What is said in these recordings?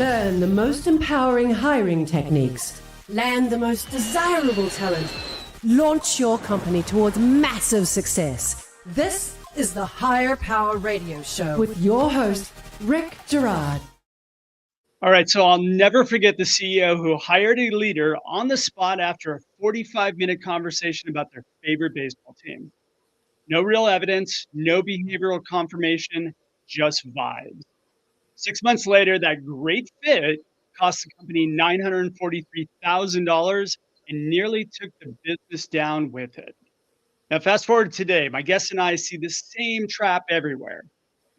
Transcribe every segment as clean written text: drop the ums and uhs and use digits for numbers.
Learn the most empowering hiring techniques. Land the most desirable talent. Launch your company towards massive success. This is the Higher Power Radio Show with your host, Rick Girard. All right, so I'll never forget the CEO who hired a leader on the spot after a 45-minute conversation about their favorite baseball team. No real evidence, no behavioral confirmation, just vibes. 6 months later, that great fit cost the company $943,000 and nearly took the business down with it. Now, fast forward to today, my guest and I see the same trap everywhere.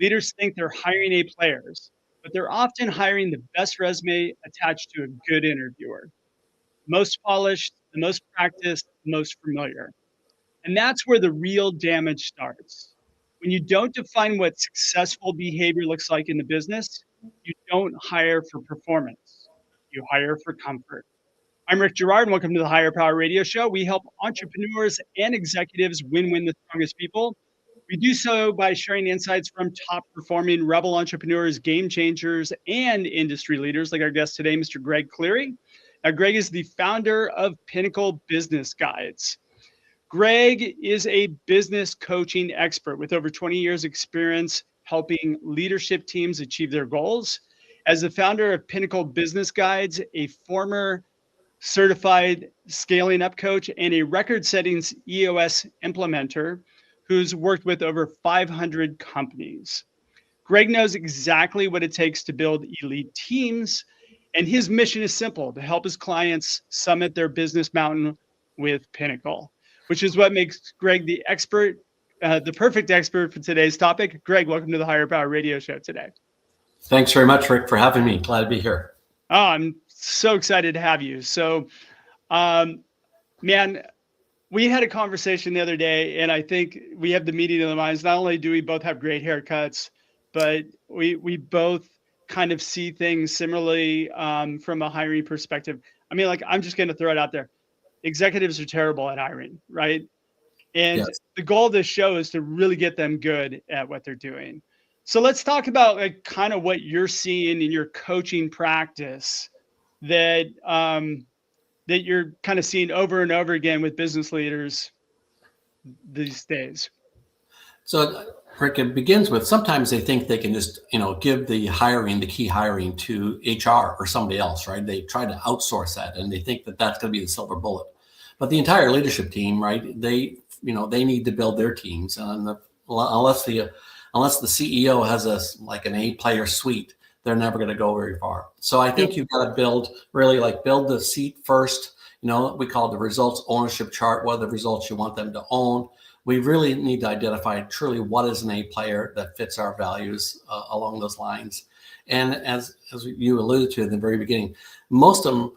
Leaders think they're hiring A players, but they're often hiring the best resume attached to a good interviewer. The most polished, the most practiced, the most familiar. And that's where the real damage starts. When you don't define what successful behavior looks like in the business, you don't hire for performance. You hire for comfort. I'm Rick Girard, and welcome to the Higher Power Radio Show. We help entrepreneurs and executives win the strongest people. We do so by sharing insights from top-performing rebel entrepreneurs, game changers, and industry leaders like our guest today, Mr. Greg Cleary. Now, Greg is the founder of Pinnacle Business Guides. Greg is a business coaching expert with over 20 years experience helping leadership teams achieve their goals. As the founder of Pinnacle Business Guides, a former certified scaling up coach, and a record-setting EOS implementer who's worked with over 500 companies. Greg knows exactly what it takes to build elite teams, and his mission is simple: to help his clients summit their business mountain with Pinnacle, which is what makes Greg the expert, the perfect expert for today's topic. Greg, welcome to the Higher Power Radio Show today. Thanks very much, Rick, for having me. Glad to be here. Oh, I'm so excited to have you. So, man, we had a conversation the other day, and I think we have the meeting of the minds. Not only do we both have great haircuts, but we both kind of see things similarly from a hiring perspective. I mean, like, I'm just going to throw it out there. Executives are terrible at hiring, right? And yes, the goal of this show is to really get them good at what they're doing. So let's talk about like kind of what you're seeing in your coaching practice that that you're kind of seeing over and over again with business leaders these days. So, Rick, it begins with sometimes they think they can just, give the key hiring to HR or somebody else, right? They try to outsource that and they think that that's going to be the silver bullet. But the entire leadership team, right? They need to build their teams, and unless the CEO has an A player suite, they're never going to go very far. So I think you've got to build the seat first. We call it the results ownership chart. What are the results you want them to own? We really need to identify truly what is an A player that fits our values along those lines. And as you alluded to in the very beginning, most of them,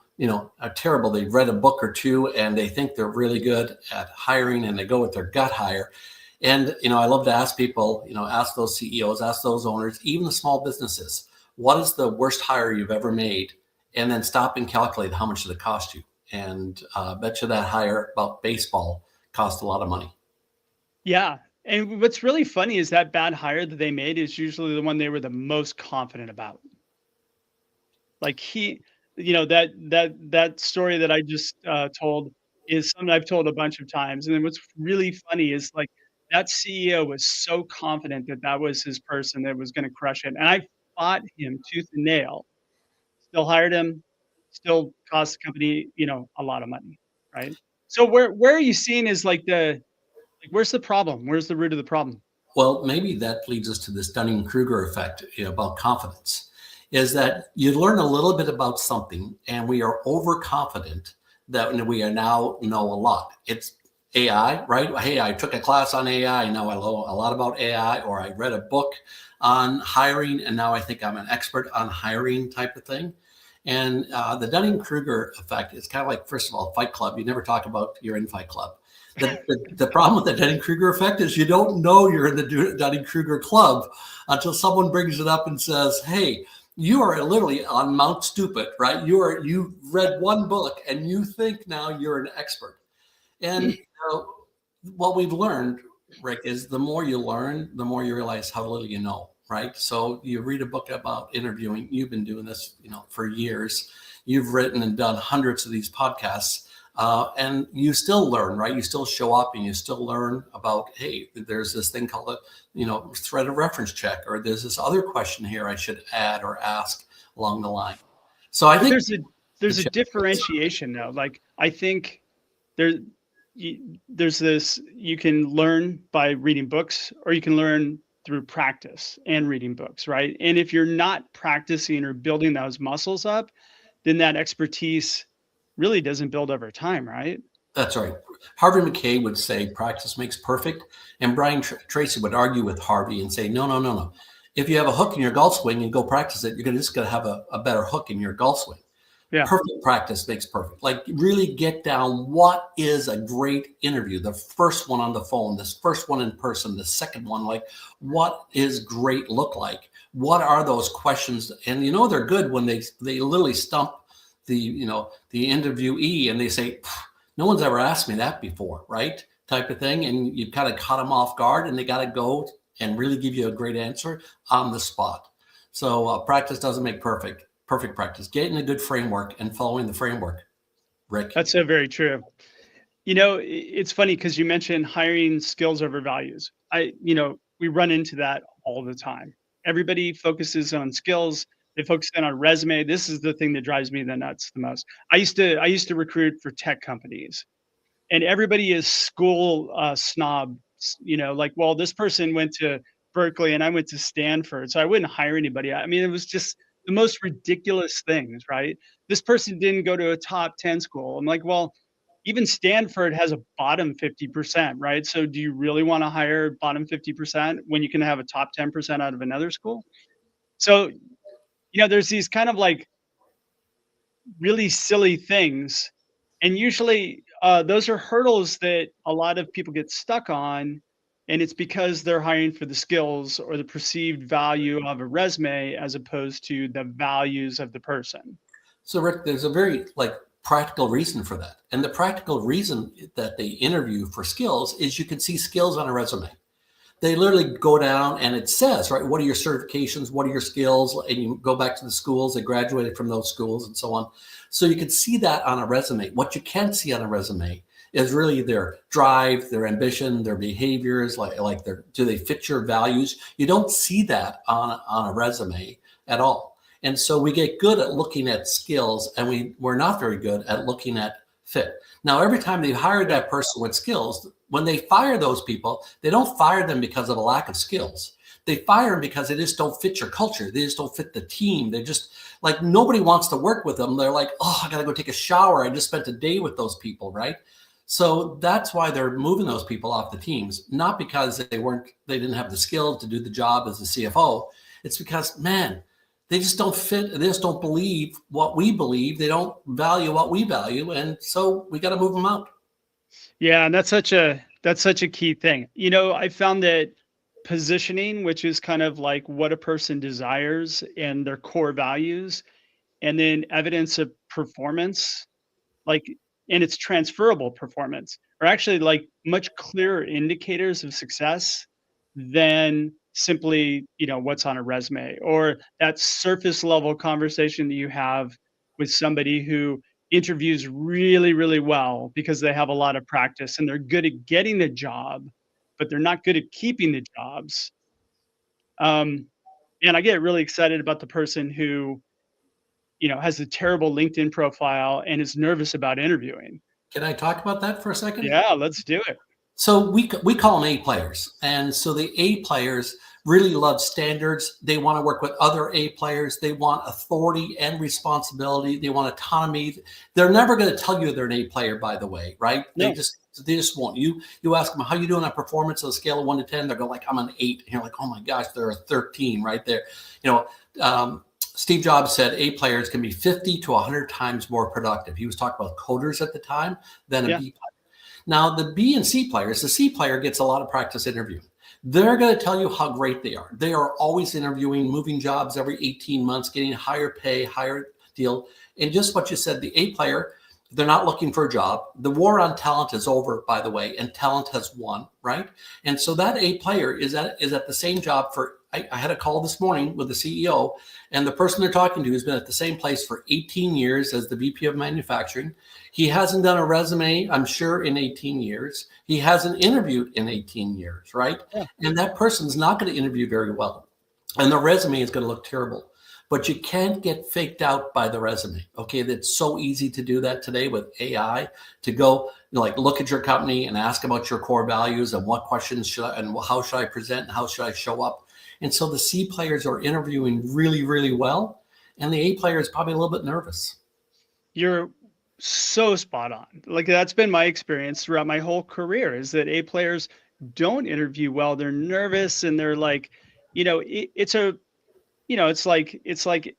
are terrible. They've read a book or two and they think they're really good at hiring and they go with their gut hire. And, I love to ask people, ask those CEOs, ask those owners, even the small businesses, what is the worst hire you've ever made? And then stop and calculate how much did it cost you? And bet you that hire about baseball cost a lot of money. Yeah. And what's really funny is that bad hire that they made is usually the one they were the most confident about. Like that story that I just told is something I've told a bunch of times. And then what's really funny is like that CEO was so confident that that was his person that was going to crush it. And I fought him tooth and nail, still hired him, still cost the company, a lot of money. Right. So where are you seeing is where's the problem? Where's the root of the problem? Well, maybe that leads us to this Dunning-Kruger effect about confidence, is that you learn a little bit about something and we are overconfident that we are now know a lot. It's AI, right? Hey, I took a class on AI. Now I know a lot about AI, or I read a book on hiring and now I think I'm an expert on hiring type of thing. And the Dunning-Kruger effect is kind of like, first of all, Fight Club. You never talk about you're in Fight Club. The problem with the Dunning-Kruger effect is you don't know you're in the Dunning-Kruger club until someone brings it up and says, hey, you are literally on Mount Stupid, right? You read one book and you think now you're an expert. And what we've learned, Rick, is the more you learn, the more you realize how little you know. right? So you read a book about interviewing. You've been doing this, for years. You've written and done hundreds of these podcasts, and you still learn, right? You still show up and you still learn about, hey, there's this thing called a, thread of reference check, or there's this other question here I should add or ask along the line. So I think there's a differentiation though. Like I think there's this, you can learn by reading books, or you can learn through practice and reading books, right? And if you're not practicing or building those muscles up, then that expertise really doesn't build over time, right? That's right. Harvey McKay would say practice makes perfect. And Brian Tracy would argue with Harvey and say, no. If you have a hook in your golf swing and go practice it, you're just going to have a better hook in your golf swing. Yeah. Perfect practice makes perfect. Like really get down what is a great interview. The first one on the phone, this first one in person, the second one, like what is great look like? What are those questions? And they're good when they literally stump the interviewee and they say, no one's ever asked me that before, right? Type of thing. And you kind of caught them off guard and they got to go and really give you a great answer on the spot. So practice doesn't make perfect. Perfect practice. Get in a good framework and following the framework. Rick. That's so very true. It's funny because you mentioned hiring skills over values. We run into that all the time. Everybody focuses on skills. They focus on a resume. This is the thing that drives me the nuts the most. I used to recruit for tech companies, and everybody is school snob. Like, well, this person went to Berkeley and I went to Stanford, so I wouldn't hire anybody. I mean, it was just the most ridiculous things, right? This person didn't go to a top 10 school. I'm like, well, even Stanford has a bottom 50%, right? So do you really want to hire bottom 50% when you can have a top 10% out of another school? So, there's these kind of like really silly things. And usually those are hurdles that a lot of people get stuck on. And it's because they're hiring for the skills or the perceived value of a resume as opposed to the values of the person. So Rick, there's a very practical reason for that. And the practical reason that they interview for skills is you can see skills on a resume. They literally go down and it says, right, what are your certifications? What are your skills? And you go back to the schools, they graduated from those schools and so on. So you can see that on a resume. What you can't see on a resume is really their drive, their ambition, their behaviors, do they fit your values? You don't see that on a resume at all. And so we get good at looking at skills, and we're not very good at looking at fit. Now, every time they hired that person with skills, when they fire those people, they don't fire them because of a lack of skills. They fire them because they just don't fit your culture. They just don't fit the team. They're just like, nobody wants to work with them. They're like, oh, I got to go take a shower. I just spent a day with those people, right? So that's why they're moving those people off the teams, not because they didn't have the skill to do the job as a CFO. It's because, man, they just don't fit. They just don't believe what we believe. They don't value what we value. And so we got to move them out. Yeah. And that's such a key thing. I found that positioning, which is kind of like what a person desires and their core values, and then evidence of performance, and its transferable performance, are actually much clearer indicators of success than simply, what's on a resume or that surface level conversation that you have with somebody who interviews really, really well because they have a lot of practice and they're good at getting the job, but they're not good at keeping the jobs. And I get really excited about the person who, has a terrible LinkedIn profile and is nervous about interviewing. Can I talk about that for a second? Yeah, let's do it. So we call them A players. And so the A players really love standards. They want to work with other A players. They want authority and responsibility. They want autonomy. They're never going to tell you they're an A player, by the way, right? No. They just won't. You ask them, how you doing on performance on a scale of 1 to 10? They're going I'm an 8. And you're like, oh my gosh, they're a 13 right there. Steve Jobs said A players can be 50 to 100 times more productive. He was talking about coders at the time than a B player. Now, the B and C players, the C player gets a lot of practice interviewing. They're going to tell you how great they are. They are always interviewing, moving jobs every 18 months, getting higher pay, higher deal. And just what you said, the A player, they're not looking for a job. The war on talent is over, by the way, and talent has won, right? And so that A player is at the same job for I had a call this morning with the CEO, and the person they're talking to has been at the same place for 18 years as the VP of manufacturing. He hasn't done a resume, I'm sure, in 18 years. He hasn't interviewed in 18 years, right? Yeah. And that person's not going to interview very well. And the resume is going to look terrible. But you can't get faked out by the resume. Okay, that's so easy to do that today with AI, to go, like, look at your company and ask about your core values and what questions should I, and how should I present and how should I show up. And so the C players are interviewing really, really well, and the A player is probably a little bit nervous. You're so spot on. Like, that's been my experience throughout my whole career, is that A players don't interview well. They're nervous, and they're like, it's like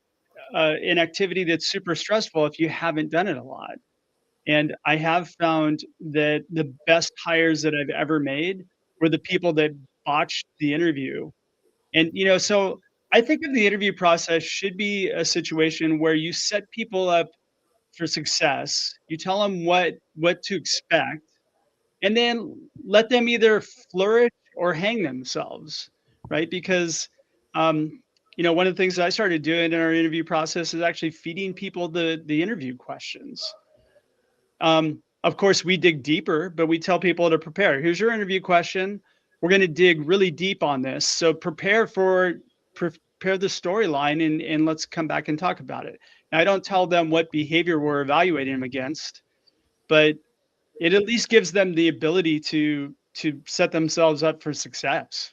an activity that's super stressful if you haven't done it a lot. And I have found that the best hires that I've ever made were the people that botched the interview. And, so I think of the interview process should be a situation where you set people up for success. You tell them what to expect, and then let them either flourish or hang themselves, right? Because, one of the things that I started doing in our interview process is actually feeding people the interview questions. Of course, we dig deeper, but we tell people to prepare. Here's your interview question. We're going to dig really deep on this. So prepare the storyline, and let's come back and talk about it. Now, I don't tell them what behavior we're evaluating them against, but it at least gives them the ability to set themselves up for success.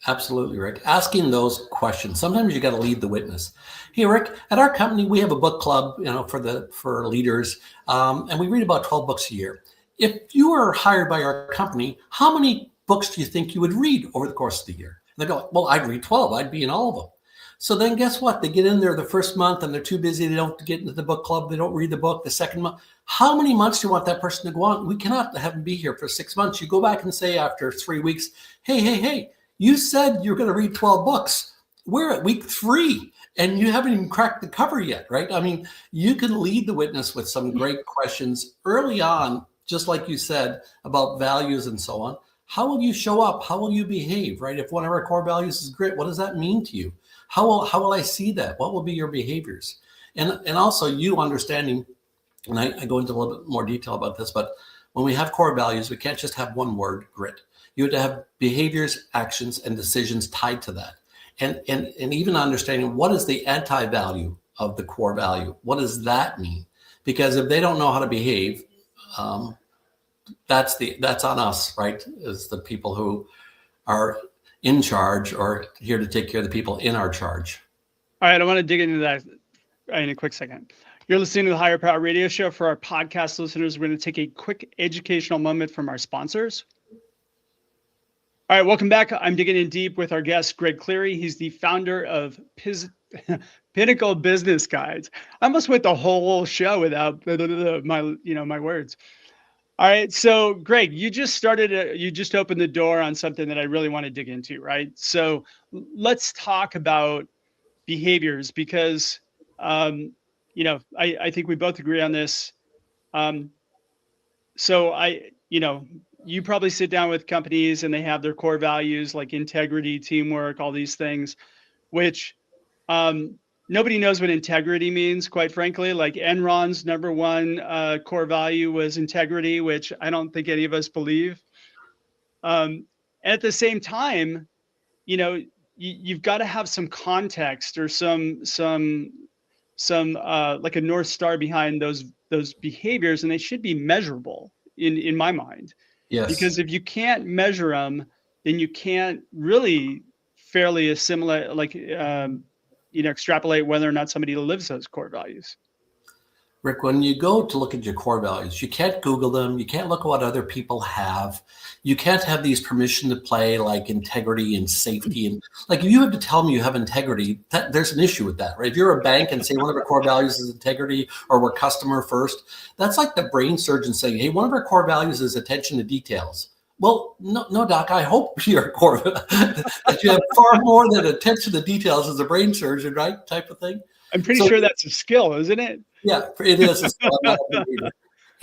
Absolutely, Rick. Asking those questions. Sometimes you got to lead the witness. Hey, Rick, at our company, we have a book club, for leaders, and we read about 12 books a year. If you were hired by our company, how many books do you think you would read over the course of the year? And they go, well, I'd read 12. I'd be in all of them. So then guess what? They get in there the first month and they're too busy. They don't get into the book club. They don't read the book the second month. How many months do you want that person to go on? We cannot have them be here for 6 months. You go back and say after 3 weeks, hey, you said you're going to read 12 books. We're at week 3 and you haven't even cracked the cover yet, right? I mean, you can lead the witness with some great questions early on, just like you said, about values and so on. How will you show up? How will you behave, right? If one of our core values is grit, what does that mean to you? How will I see that? What will be your behaviors? And also you understanding, and I go into a little bit more detail about this, but when we have core values, we can't just have one word, grit. You have to have behaviors, actions, and decisions tied to that. And even understanding what is the anti-value of the core value. What does that mean? Because if they don't know how to behave, that's on us, right? As the people who are in charge or here to take care of the people in our charge. All right, I want to dig into that in a quick second. You're listening to the Higher Power Radio Show. For our podcast listeners, we're going to take a quick educational moment from our sponsors. All right, welcome back. I'm digging in deep with our guest, Greg Cleary. He's the founder of Pinnacle Business Guides. I almost went the whole show without my words. All right, so Greg, you just opened the door on something that I really want to dig into, right? So let's talk about behaviors because, I think we both agree on this. You probably sit down with companies and they have their core values like integrity, teamwork, all these things, which nobody knows what integrity means, quite frankly. Like Enron's number one core value was integrity, which I don't think any of us believe. At the same time, you've got to have some context or some like a North Star behind those behaviors, and they should be measurable in my mind. Yes. Because if you can't measure them, then you can't really fairly assimilate, extrapolate whether or not somebody lives those core values. Rick, when you go to look at your core values, you can't Google them. You can't look at what other people have. You can't have these permission to play like integrity and safety. And like, if you have to tell me you have integrity, there's an issue with that, right? If you're a bank and say one of our core values is integrity or we're customer first, that's like the brain surgeon saying, hey, one of our core values is attention to details. Well, no, Doc, I hope your core that you have far more than attention to details as a brain surgeon, right? Type of thing. I'm pretty sure that's a skill, isn't it? Yeah, it is.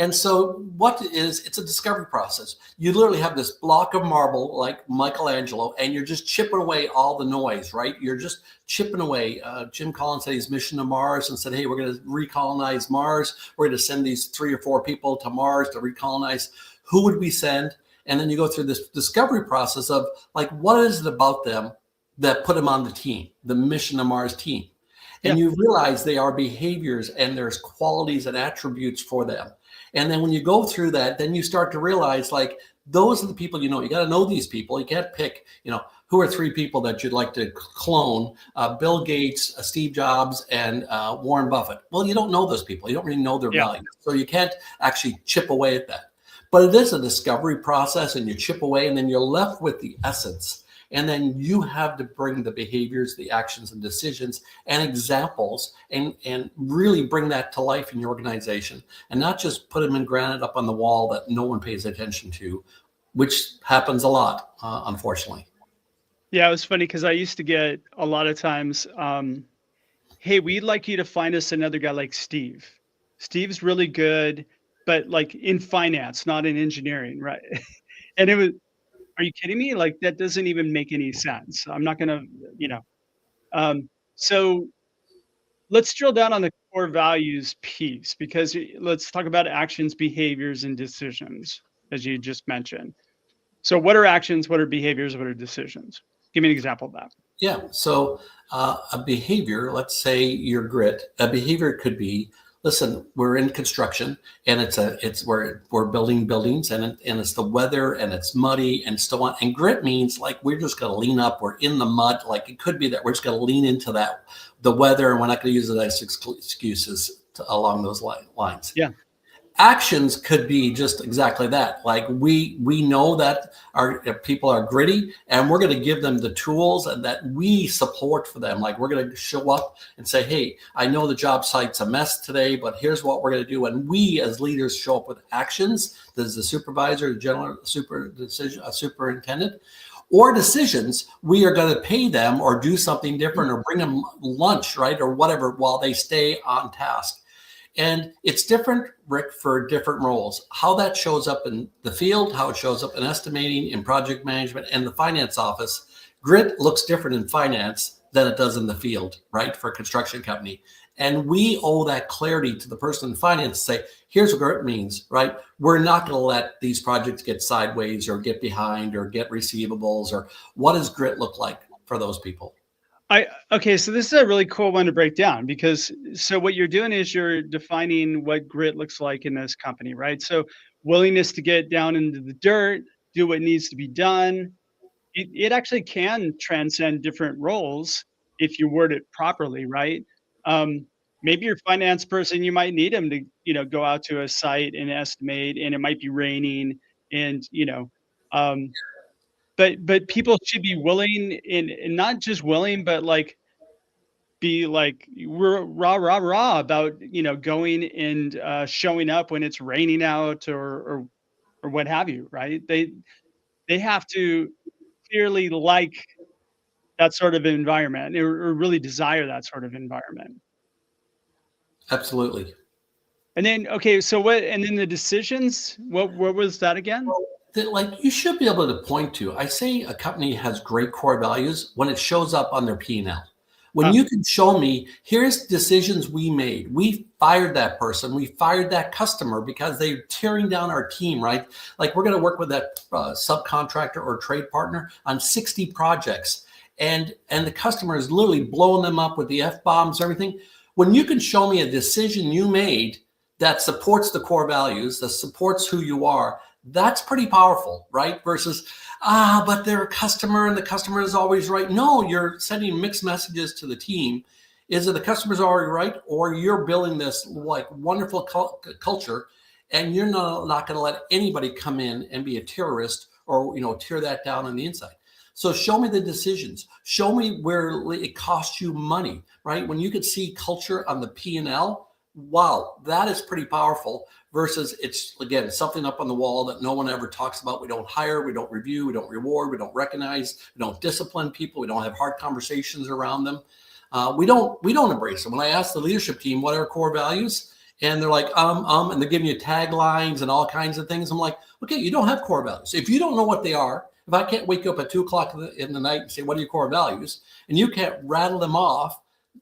And so it's a discovery process. You literally have this block of marble like Michelangelo, and you're just chipping away all the noise, right? You're just chipping away. Jim Collins had his mission to Mars and said, hey, we're going to recolonize Mars. We're going to send these 3 or 4 people to Mars to recolonize. Who would we send? And then you go through this discovery process of like, what is it about them that put them on the team, the mission to Mars team? And you realize they are behaviors and there's qualities and attributes for them. And then when you go through that, then you start to realize like those are the people, you got to know these people. You can't pick, who are 3 people that you'd like to clone, Bill Gates, Steve Jobs, and Warren Buffett. Well, you don't know those people. You don't really know their values. So you can't actually chip away at that. But it is a discovery process, and you chip away and then you're left with the essence. And then you have to bring the behaviors, the actions and decisions and examples and really bring that to life in your organization and not just put them in granite up on the wall that no one pays attention to, which happens a lot, unfortunately. Yeah, it was funny because I used to get a lot of times, hey, we'd like you to find us another guy like Steve. Steve's really good, but like in finance, not in engineering, right? And it was, are you kidding me? Like that doesn't even make any sense. I'm not going to, so let's drill down on the core values piece, because let's talk about actions, behaviors, and decisions, as you just mentioned. So what are actions? What are behaviors? What are decisions? Give me an example of that. Yeah. So a behavior, let's say your grit, a behavior could be, listen, we're in construction and we're building buildings and it's the weather and it's muddy and so on. And grit means like, we're just going to lean up. We're in the mud. Like it could be that we're just going to lean into the weather, and we're not going to use it as excuses along those lines. Yeah. Actions could be just exactly that. Like we know that our people are gritty, and we're going to give them the tools and that we support for them. Like we're going to show up and say, hey, I know the job site's a mess today, but here's what we're going to do. And we as leaders show up with actions. There's the supervisor, the general superintendent, or decisions. We are going to pay them or do something different or bring them lunch, right? Or whatever, while they stay on task. And it's different, Rick, for different roles. How that shows up in the field, how it shows up in estimating, in project management, and the finance office. Grit looks different in finance than it does in the field, right, for a construction company. And we owe that clarity to the person in finance to say, here's what grit means, right? We're not going to let these projects get sideways or get behind or get receivables, or what does grit look like for those people? Okay, so this is a really cool one to break down, because so what you're doing is you're defining what grit looks like in this company, right? So willingness to get down into the dirt, do what needs to be done. It actually can transcend different roles if you word it properly, right? Maybe your finance person, you might need them to, go out to a site and estimate, and it might be raining, and but people should be willing, and not just willing, but like be like we're rah about going and showing up when it's raining out or what have you, right? They have to clearly like that sort of environment, or really desire that sort of environment. Absolutely. And then so what? And then the decisions. What was that again? That like you should be able to point to. I say a company has great core values when it shows up on their P&L. When you can show me, here's decisions we made. We fired that person. We fired that customer because they're tearing down our team, right? Like we're going to work with that subcontractor or trade partner on 60 projects. And the customer is literally blowing them up with the F-bombs, everything. When you can show me a decision you made that supports the core values, that supports who you are, that's pretty powerful, right? Versus, but they're a customer and the customer is always right. No, you're sending mixed messages to the team. Is it the customer's already right, or you're building this like wonderful culture, and you're not going to let anybody come in and be a terrorist or tear that down on the inside. So show me the decisions. Show me where it costs you money, right? When you could see culture on the P&L, wow, that is pretty powerful. Versus it's, again, something up on the wall that no one ever talks about. We don't hire, we don't review, we don't reward, we don't recognize, we don't discipline people, we don't have hard conversations around them. We don't embrace them. When I ask the leadership team what are core values, And they're like, and they're giving you taglines and all kinds of things. I'm like, okay, you don't have core values. If you don't know what they are, if I can't wake you up at 2:00 in the night and say, what are your core values? And you can't rattle them off,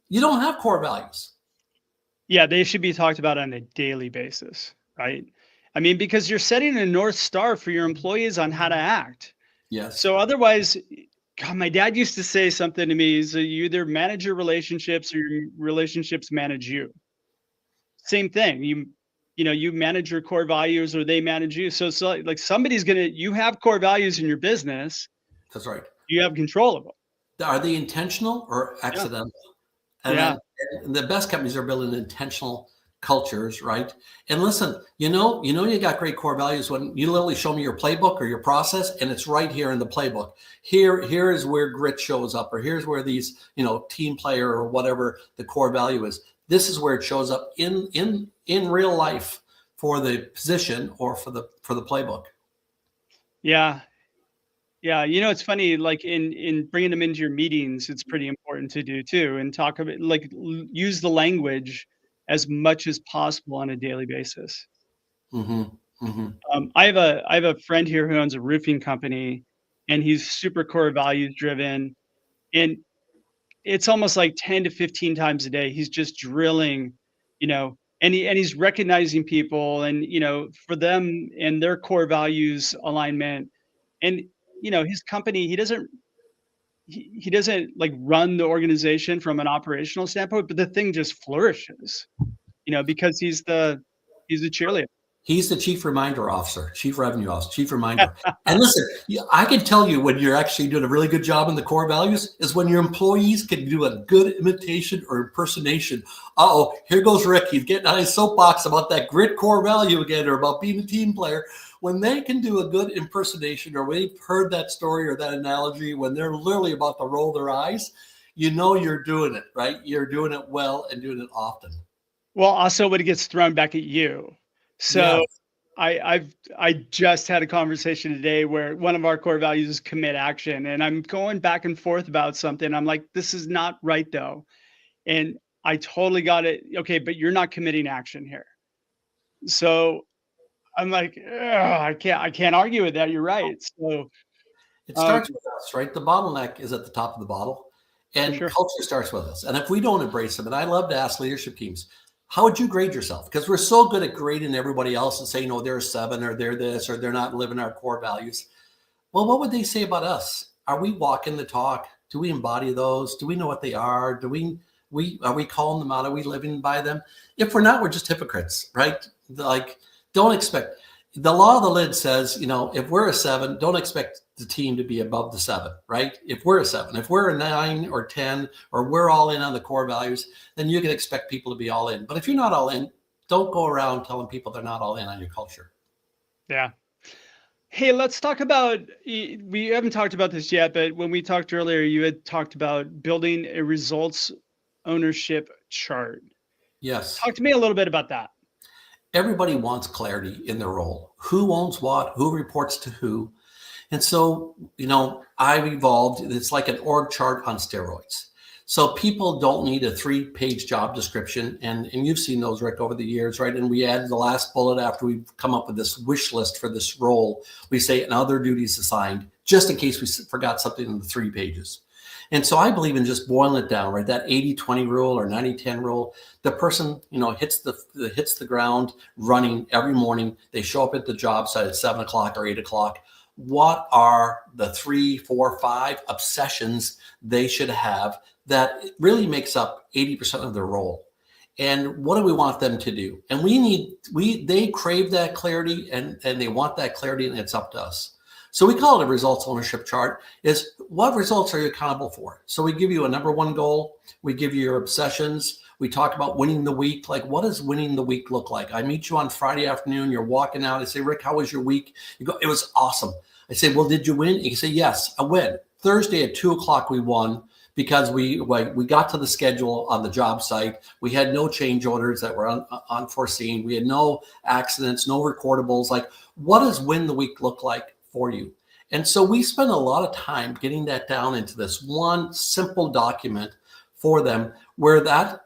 you don't have core values. Yeah, they should be talked about on a daily basis, right? I mean, because you're setting a North Star for your employees on how to act. Yes. So otherwise, God, my dad used to say something to me is you either manage your relationships or your relationships manage you. Same thing. You manage your core values or they manage you. So like you have core values in your business, That's right. you have control of them. Are they intentional or Yeah. accidental? And Yeah. then the best companies are building intentional cultures, right? And listen, you got great core values when you literally show me your playbook or your process, and it's right here in the playbook. Here is where grit shows up, or here's where these, team player or whatever the core value is. This is where it shows up in real life for the position or for the playbook. Yeah. Yeah. It's funny, like in bringing them into your meetings, it's pretty important to do too, and talk about use the language as much as possible on a daily basis. Mm-hmm. Mm-hmm. I have a friend here who owns a roofing company, and he's super core values driven, and it's almost like 10 to 15 times a day he's just drilling, and he's recognizing people, and for them and their core values alignment, and his company, he doesn't like run the organization from an operational standpoint, but the thing just flourishes, because he's the cheerleader. He's the chief reminder officer, chief revenue officer, chief reminder. And listen, I can tell you when you're actually doing a really good job in the core values is when your employees can do a good imitation or impersonation. Here goes Rick. He's getting on his soapbox about that grit core value again, or about being a team player. When they can do a good impersonation, or when they've heard that story or that analogy, when they're literally about to roll their eyes, you're doing it, right? You're doing it well and doing it often. Well, also when it gets thrown back at you. So Yes. I just had a conversation today where one of our core values is commit action, and I'm going back and forth about something. I'm like, this is not right though. And I totally got it. Okay, but you're not committing action here. So I'm like, "Ugh, I can't argue with that. You're right." So It um, starts with us, right? The bottleneck is at the top of the bottle, for and sure. culture starts with us. And if we don't embrace them, and I love to ask leadership teams, how would you grade yourself? Because we're so good at grading everybody else and saying, "Oh, they're a 7, or they're this, or they're not living our core values." Well, what would they say about us? Are we walking the talk? Do we embody those? Do we know what they are? Are we calling them out? Are we living by them? If we're not, we're just hypocrites, right? Like, don't expect. The law of the lid says, if we're a 7, don't expect the team to be above the 7, right? If we're a 7, if we're a 9 or 10, or we're all in on the core values, then you can expect people to be all in. But if you're not all in, don't go around telling people they're not all in on your culture. Yeah. Hey, let's talk about, we haven't talked about this yet, but when we talked earlier, you had talked about building a results ownership chart. Yes. Talk to me a little bit about that. Everybody wants clarity in their role. Who owns what? Who reports to who? And so, I've evolved. It's like an org chart on steroids. So people don't need a 3-page job description. And you've seen those, Rick, over the years, right? And we added the last bullet after we've come up with this wish list for this role. We say, and other duties assigned, just in case we forgot something in the 3 pages. And so I believe in just boiling it down, right? That 80-20 rule or 90-10 rule. The person, hits the ground running every morning. They show up at the job site at 7 o'clock or 8 o'clock. What are the 3, 4, 5 obsessions they should have that really makes up 80% of their role? And what do we want them to do? And they crave that clarity, and they want that clarity, and it's up to us. So we call it a results ownership chart. Is what results are you accountable for? So we give you a number 1 goal. We give you your obsessions. We talk about winning the week. Like, what does winning the week look like? I meet you on Friday afternoon. You're walking out. I say, Rick, how was your week? You go, it was awesome. I say, well, did you win? You say, yes, I win. Thursday at 2 o'clock, we won because we got to the schedule on the job site. We had no change orders that were unforeseen. We had no accidents, no recordables. Like, what does win the week look like for you? And so we spend a lot of time getting that down into this one simple document for them, where that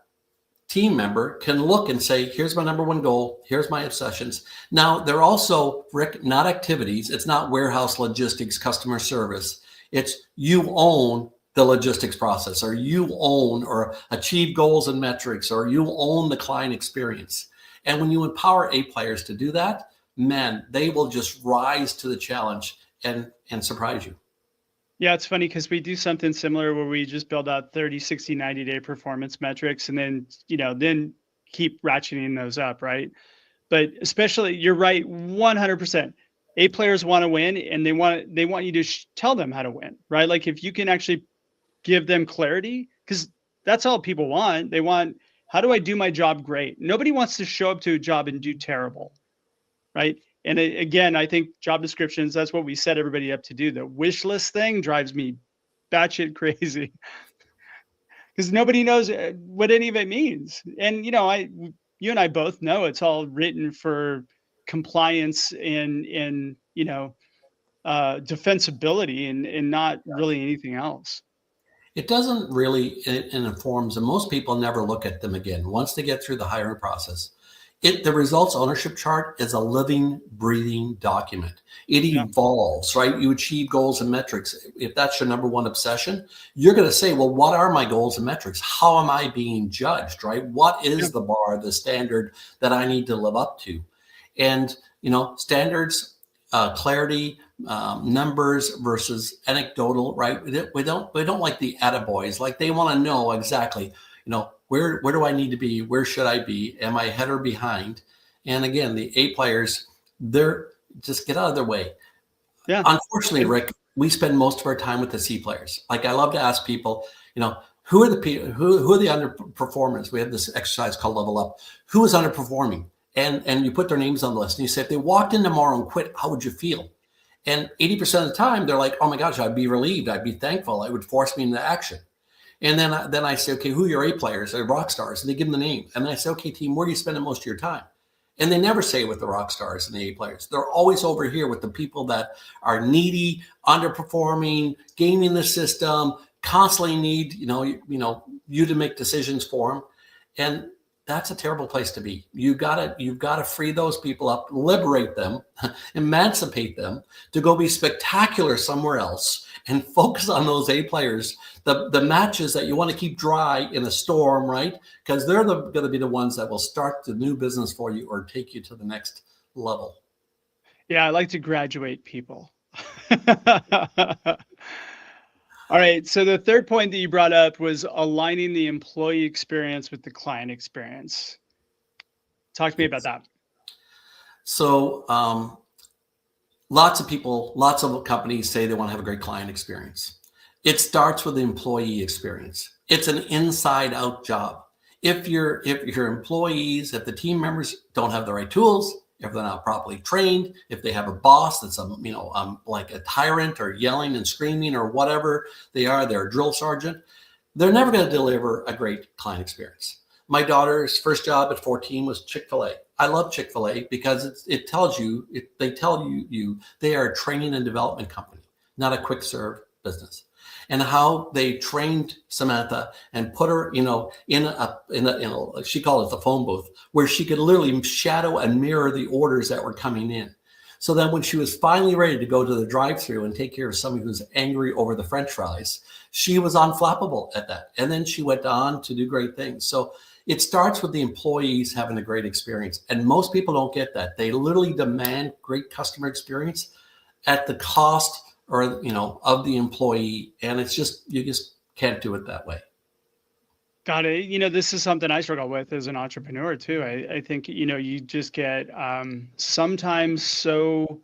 team member can look and say, here's my number one goal. Here's my obsessions. Now, they're also, Rick, not activities. It's not warehouse logistics, customer service. It's you own the logistics process, or you own or achieve goals and metrics, or you own the client experience. And when you empower A players to do that, man, they will just rise to the challenge and surprise you. Yeah, it's funny because we do something similar where we just build out 30, 60, 90-day performance metrics and then, then keep ratcheting those up, right? But especially, you're right, 100%. A players want to win, and they want you to tell them how to win, right? Like if you can actually give them clarity, because that's all people want. They want, how do I do my job great? Nobody wants to show up to a job and do terrible, right? And again, I think job descriptions, that's what we set everybody up to do. The wish list thing drives me batshit crazy because nobody knows what any of it means. And, you and I both know it's all written for compliance and defensibility and not really anything else. It doesn't really, it informs, and most people never look at them again. Once they get through the hiring process, the results ownership chart is a living, breathing document. It evolves, right? You achieve goals and metrics. If that's your number one obsession, you're going to say, well, what are my goals and metrics? How am I being judged, right? What is the bar, the standard that I need to live up to? And, standards, clarity, numbers versus anecdotal, right? We don't like the attaboys. Like they want to know exactly, where do I need to be? Where should I be? Am I ahead or behind? And again, the A players, they're just get out of their way. Yeah. Unfortunately, Rick, we spend most of our time with the C players. Like I love to ask people, who are the people, who are the underperformers? We have this exercise called Level Up. Who is underperforming? And you put their names on the list and you say, if they walked in tomorrow and quit, how would you feel? And 80% of the time, they're like, oh my gosh, I'd be relieved. I'd be thankful. It would force me into action. And then I say, okay, who are your A players? They're rock stars. And they give them the name. And I say, okay, team, where do you spend most of your time? And they never say with the rock stars and the A players. They're always over here with the people that are needy, underperforming, gaming the system, constantly need, you to make decisions for them. And that's a terrible place to be. You've got to free those people up, liberate them, emancipate them to go be spectacular somewhere else and focus on those A players, the matches that you want to keep dry in a storm, right? Because they're going to be the ones that will start the new business for you or take you to the next level. Yeah, I like to graduate people. All right. So the third point that you brought up was aligning the employee experience with the client experience. Talk to me about that. So lots of people, lots of companies say they want to have a great client experience. It starts with the employee experience. It's an inside out job. If your employees, if the team members don't have the right tools, if they're not properly trained, if they have a boss that's like a tyrant or yelling and screaming or whatever they're a drill sergeant, they're never going to deliver a great client experience. My daughter's first job at 14 was Chick-fil-A. I love Chick-fil-A because they tell you they are a training and development company, not a quick serve business. And how they trained Samantha and put her, in a she called it the phone booth, where she could literally shadow and mirror the orders that were coming in. So then when she was finally ready to go to the drive-through and take care of somebody who's angry over the French fries, she was unflappable at that. And then she went on to do great things. So it starts with the employees having a great experience. And most people don't get that. They literally demand great customer experience at the cost of the employee. And you just can't do it that way. Got it. This is something I struggle with as an entrepreneur too. I think, you just get sometimes so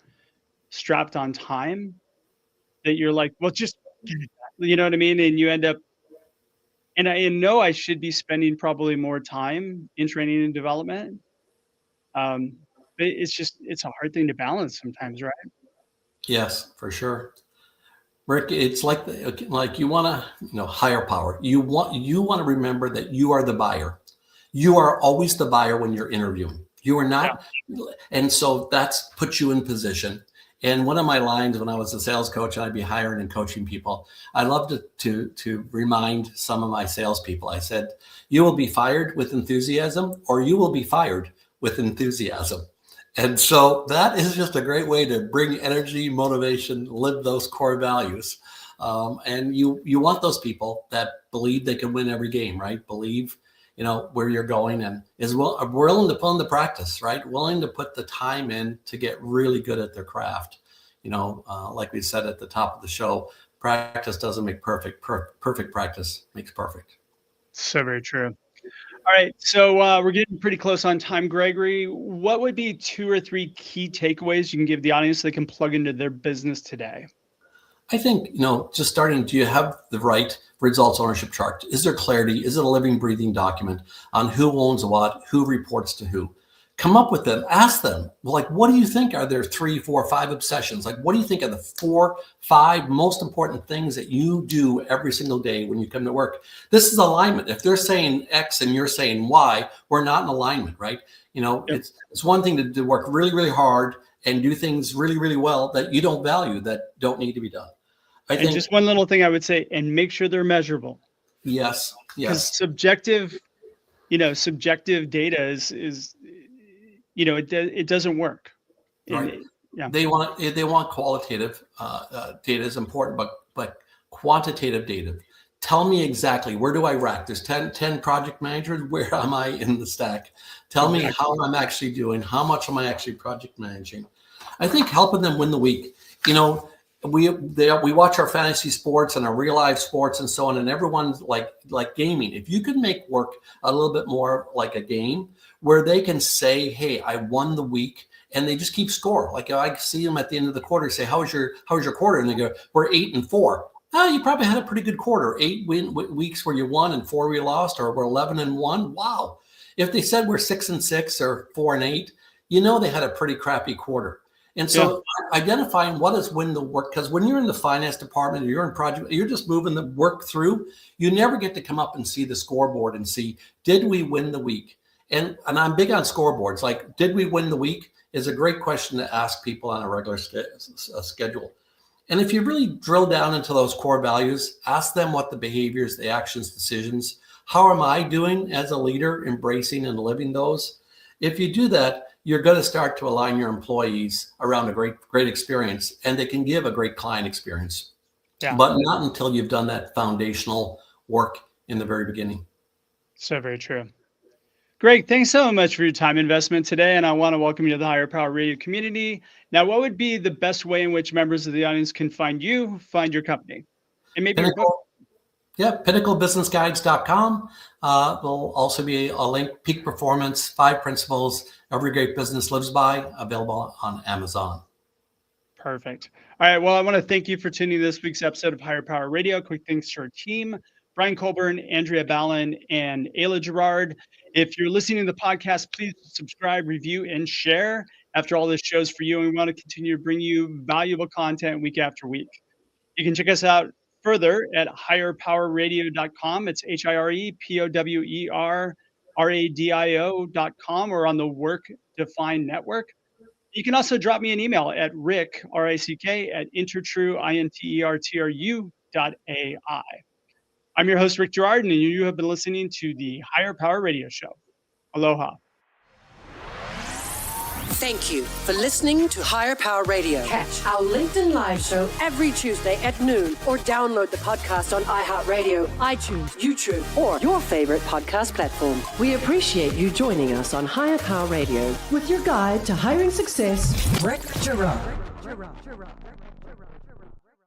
strapped on time that you're like, well, just, you know what I mean? And you end up, and I know I should be spending probably more time in training and development. But it's a hard thing to balance sometimes, right? Yes, for sure. Rick, it's like you want to, higher power. You want to remember that you are the buyer. You are always the buyer when you're interviewing. You are not. Yeah. And so that's puts you in position. And one of my lines when I was a sales coach, and I'd be hiring and coaching people, I loved to remind some of my salespeople. I said, you will be fired with enthusiasm, or you will be fired with enthusiasm. And so that is just a great way to bring energy, motivation, live those core values. And you want those people that believe they can win every game, right? Believe, where you're going, and willing to put in the practice, right? Willing to put the time in to get really good at their craft. Like we said at the top of the show, practice doesn't make perfect. Perfect practice makes perfect. So very true. All right. So we're getting pretty close on time, Gregory. What would be 2 or 3 key takeaways you can give the audience so they can plug into their business today? I think, just starting, do you have the right results ownership chart? Is there clarity? Is it a living, breathing document on who owns what, who reports to who? Come up with them, ask them, what do you think are there 3, 4, 5 obsessions? What do you think are the 4, 5 most important things that you do every single day when you come to work? This is alignment. If they're saying X and you're saying Y, we're not in alignment, right? Yep. It's one thing to work really, really hard and do things really, really well that you don't value, that don't need to be done. And just one little thing I would say, and make sure they're measurable. Yes. Because subjective data is it doesn't work. Right. They want qualitative data is important, but quantitative data. Tell me exactly, where do I rack? There's 10 project managers. Where am I in the stack? Tell me how I'm actually doing. How much am I actually project managing? I think helping them win the week. We watch our fantasy sports and our real life sports and so on, and everyone's like gaming. If you can make work a little bit more like a game where they can say, hey, I won the week, and they just keep score. I see them at the end of the quarter say, how was your quarter? And they go, we're 8-4. You probably had a pretty good quarter. 8 weeks where you won and 4 where you lost, or we're 11-1. Wow. If they said we're 6-6 or 4-8, they had a pretty crappy quarter. And so identifying what is win the work, because when you're in the finance department or you're in project, you're just moving the work through, you never get to come up and see the scoreboard and see, did we win the week? And I'm big on scoreboards. Did we win the week is a great question to ask people on a regular schedule. And if you really drill down into those core values, ask them what the behaviors, the actions, decisions, how am I doing as a leader, embracing and living those? If you do that, you're going to start to align your employees around a great experience, and they can give a great client experience. Yeah. But not until you've done that foundational work in the very beginning. So very true. Greg, thanks so much for your time investment today, and I want to welcome you to the Higher Power Radio community. Now, what would be the best way in which members of the audience can find you, find your company, and maybe your book? Yeah, pinnaclebusinessguides.com. There'll also be a link, Peak Performance, 5 Principles Every Great Business Lives By, available on Amazon. Perfect. All right. Well, I want to thank you for tuning in this week's episode of Higher Power Radio. Quick thanks to our team, Brian Colburn, Andrea Ballin, and Ayla Girard. If you're listening to the podcast, please subscribe, review, and share. After all, this show's for you, and we want to continue to bring you valuable content week after week. You can check us out further at higherpowerradio.com. It's HIREPOWERRADIO.com, or on the Work Defined Network. You can also drop me an email at rick, R-I-C-K, at intertrue.ai. I'm your host, Rick Girard, and you have been listening to the Higher Power Radio Show. Aloha. Thank you for listening to Higher Power Radio. Catch our LinkedIn Live show every Tuesday at noon, or download the podcast on iHeartRadio, iTunes, YouTube, or your favorite podcast platform. We appreciate you joining us on Higher Power Radio with your guide to hiring success, Rick Girard.